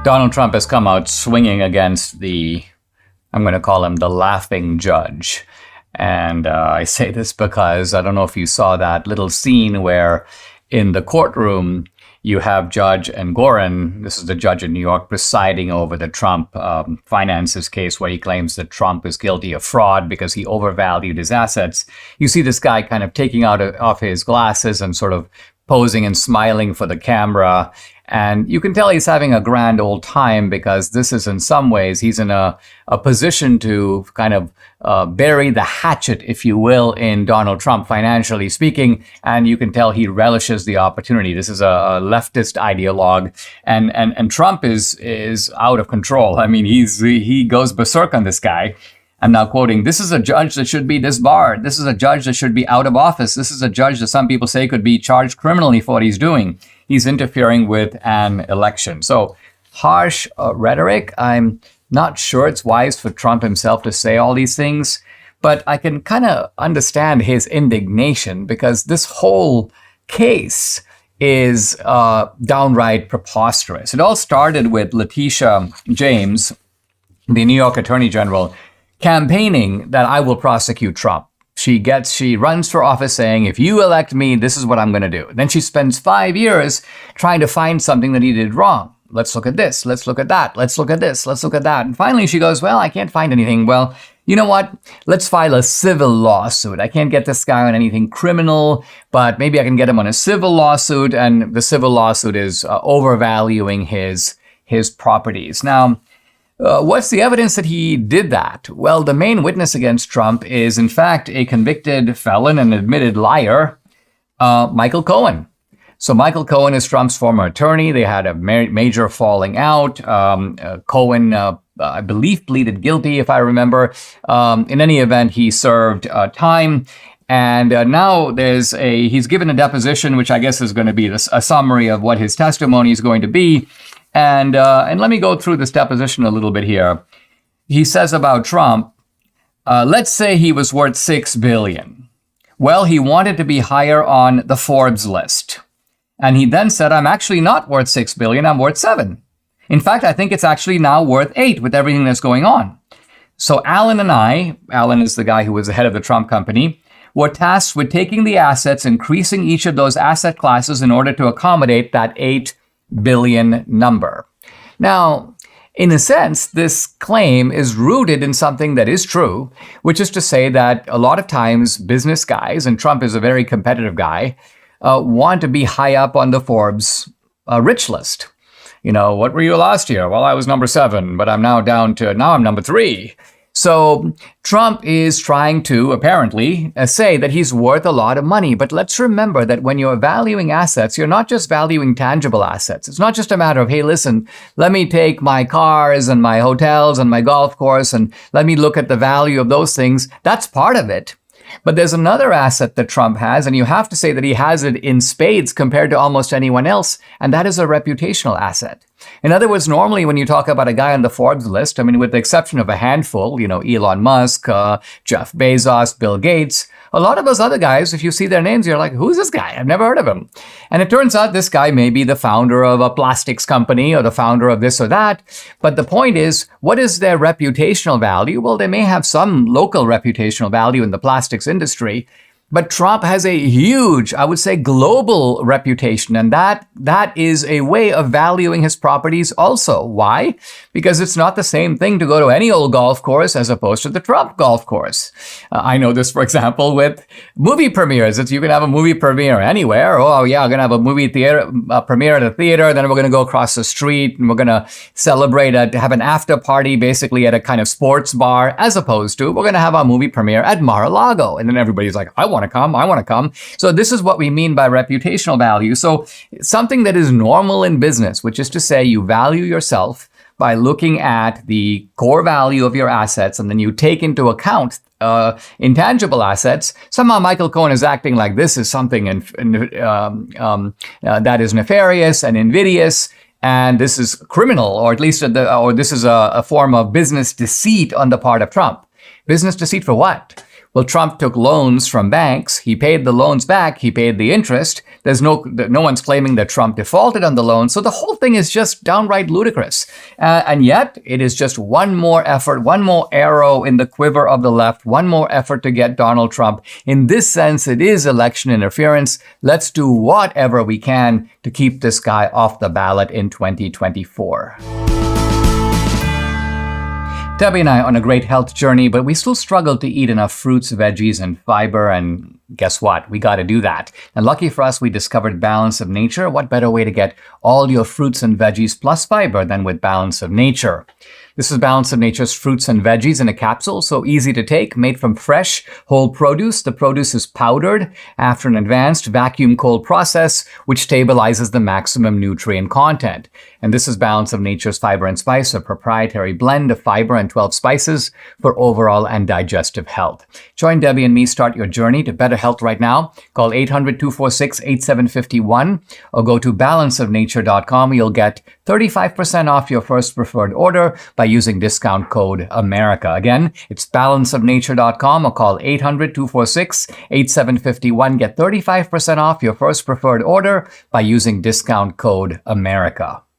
Donald Trump has come out swinging against I'm going to call him the laughing judge. And I say this because I don't know if you saw that little scene where in the courtroom you have Judge Engoron, this is the judge in New York, presiding over the Trump finances case where he claims that Trump is guilty of fraud because he overvalued his assets. You see this guy kind of taking off his glasses and sort of posing and smiling for the camera. And you can tell he's having a grand old time because this is in some ways, he's in a position to kind of bury the hatchet, if you will, in Donald Trump, financially speaking. And you can tell he relishes the opportunity. This is a leftist ideologue. And Trump is out of control. I mean, he goes berserk on this guy. I'm now quoting, "This is a judge that should be disbarred. This is a judge that should be out of office. This is a judge that some people say could be charged criminally for what he's doing. He's interfering with an election." So harsh rhetoric. I'm not sure it's wise for Trump himself to say all these things, but I can kind of understand his indignation because this whole case is downright preposterous. It all started with Letitia James, the New York Attorney General, campaigning that I will prosecute Trump. She runs for office saying, if you elect me, this is what I'm going to do. Then she spends 5 years trying to find something that he did wrong. Let's look at this. Let's look at that. Let's look at this. Let's look at that. And finally she goes, well, I can't find anything. Well, you know what? Let's file a civil lawsuit. I can't get this guy on anything criminal, but maybe I can get him on a civil lawsuit. And the civil lawsuit is overvaluing his properties. Now, what's the evidence that he did that? Well, the main witness against Trump is, in fact, a convicted felon and admitted liar, Michael Cohen. So Michael Cohen is Trump's former attorney. They had a major falling out. Cohen, I believe, pleaded guilty, if I remember. In any event, he served time. And now he's given a deposition, which I guess is going to be a summary of what his testimony is going to be. And let me go through this deposition a little bit here. He says about Trump, let's say he was worth $6 billion. Well, he wanted to be higher on the Forbes list. And he then said, I'm actually not worth $6 billion, I'm worth $7. In fact, I think it's actually now worth $8 with everything that's going on. So Alan and Alan is the guy who was the head of the Trump company, were tasked with taking the assets, increasing each of those asset classes in order to accommodate that $8 billion number. Now, in a sense, this claim is rooted in something that is true, which is to say that a lot of times business guys, and Trump is a very competitive guy, want to be high up on the Forbes rich list. You know, what were you last year? Well, I was number 7, but I'm now I'm number 3. So Trump is trying to apparently say that he's worth a lot of money. But let's remember that when you're valuing assets, you're not just valuing tangible assets. It's not just a matter of, hey, listen, let me take my cars and my hotels and my golf course and let me look at the value of those things. That's part of it. But there's another asset that Trump has, and you have to say that he has it in spades compared to almost anyone else, and that is a reputational asset. In other words, normally when you talk about a guy on the Forbes list, I mean, with the exception of a handful, you know, Elon Musk, Jeff Bezos, Bill Gates, a lot of those other guys, if you see their names, you're like, who's this guy? I've never heard of him. And it turns out this guy may be the founder of a plastics company or the founder of this or that. But the point is, what is their reputational value? Well, they may have some local reputational value in the plastics industry. But Trump has a huge, I would say, global reputation, and that is a way of valuing his properties also. Why? Because it's not the same thing to go to any old golf course as opposed to the Trump golf course. I know this, for example, with movie premieres. You can have a movie premiere anywhere. Oh, yeah, I'm going to have a movie theater premiere at a theater, then we're going to go across the street, and we're going to have an after party basically at a kind of sports bar, as opposed to we're going to have our movie premiere at Mar-a-Lago. And then everybody's like, I want to come. So this is what we mean by reputational value. So something that is normal in business, which is to say you value yourself by looking at the core value of your assets, and then you take into account intangible assets. Somehow Michael Cohen is acting like this is something that is nefarious and invidious, and this is criminal, or at least this is a form of business deceit on the part of Trump. Business deceit for what? Well, Trump took loans from banks. He paid the loans back. He paid the interest. There's no one's claiming that Trump defaulted on the loan. So the whole thing is just downright ludicrous. And yet it is just one more effort, one more arrow in the quiver of the left, one more effort to get Donald Trump. In this sense, it is election interference. Let's do whatever we can to keep this guy off the ballot in 2024. Debbie and I are on a great health journey, but we still struggle to eat enough fruits, veggies, and fiber, and guess what? We got to do that. And lucky for us, we discovered Balance of Nature. What better way to get all your fruits and veggies plus fiber than with Balance of Nature? This is Balance of Nature's fruits and veggies in a capsule, so easy to take, made from fresh, whole produce. The produce is powdered after an advanced vacuum cold process, which stabilizes the maximum nutrient content. And this is Balance of Nature's Fiber and Spice, a proprietary blend of fiber and 12 spices for overall and digestive health. Join Debbie and me, start your journey to better health right now. Call 800-246-8751 or go to balanceofnature.com. You'll get 35% off your first preferred order by using discount code AMERICA. Again, it's balanceofnature.com or call 800-246-8751. Get 35% off your first preferred order by using discount code AMERICA.